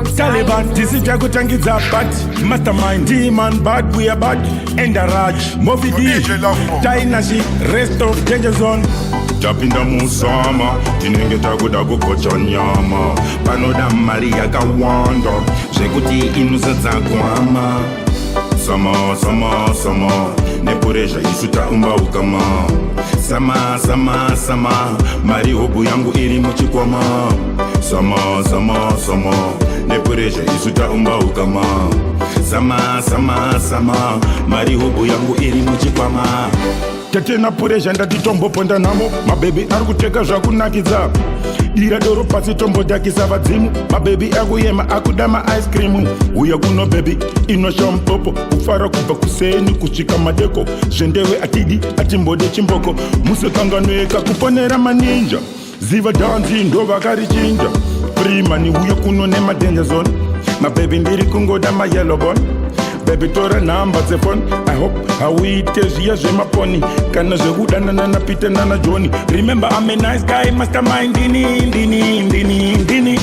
Taliban, this is Jago Tangizza bad. Mastamynd, Tman bad, we are bad. And the Raj, Mofidi, Tainashi, rest of danger zone. Japinda musama, tinenge tago dago kocha nyama. Panoda Maria Gawanda, Shekuti inuza zakwama. Sama, sama, sama, nepureja isuta umba ukama. Sama, sama, sama, mari hobu yangu iri muchikwama. Sama, sama, sama, nepureja isuta umba ukama. Sama, sama, sama, mari hobu yangu iri muchikwama. Tete na pureja ndati tombo ponda namo. Mabebi arikuteka zvakunakidza. Dira doro pasi tombo dakisa vadzimu. Mabebi akuyema akudama ice cream. Uya kuno baby inosha mpopo. Kufara kubva kuseni kusvika madeko. Zvendewe atidi atimbode chimboko. Musekangano kakuponera maninja. Ziva danzi ndo vakarichinja. Prima ni uya kuno nema danger zone. Mabebi ndiri kungoda ma yellow bone. Baby tora number the phone. I hope hauite zviya zvemaponi kana zvekudanana na Peter nana Johnny. Remember I'm a nice guy, Mastamynd ndini.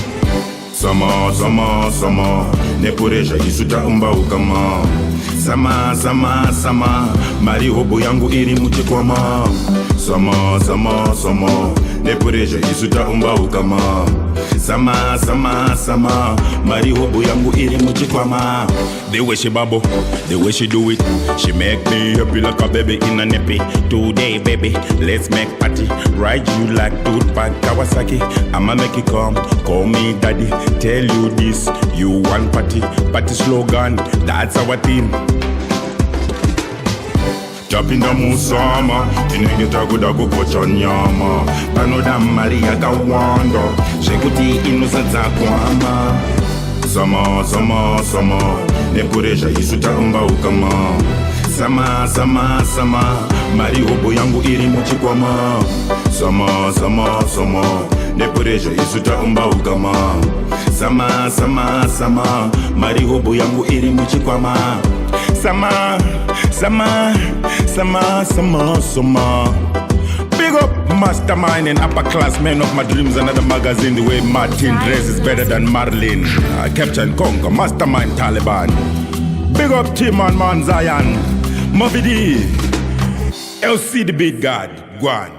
Sama, sama, sama, nepureja isuta umba ukama. Sama, sama, sama, mari hobo yangu iri muchikwama. Sama, sama, sama, nepureja isuta umba ukama. Sama, sama, sama, mari hobo yangu iri muchikwama. The way she bubble, the way she do it, she make me happy like a baby in a nappy. Today, baby, let's make party. Ride you like Tman Kawasaki. I'ma make it come, call me daddy. Tell you this, you want party. Party slogan, that's our team. Japinda musama, tinenge tago dago kocha nyama. Panoda Maria Gawanda, Shekuti inuza zakwama. Sama, sama, sama, nepureja isuta umba ukama. Sama, sama, sama, mari hobo yangu iri muchikwama. Sama, sama, sama, nepureja isuta umba ukama. Sama, sama, sama, mari hobo yangu iri muchikwama. Sama, sama, sama, sama, sama. Big up Mastamynd and upper class men of my dreams. Another magazine, the way Martin dresses better than Marlene. Capture and conquer, Mastamynd Taliban. Big up Tman, man Zion. Mofidi, LC the beat god, Guan.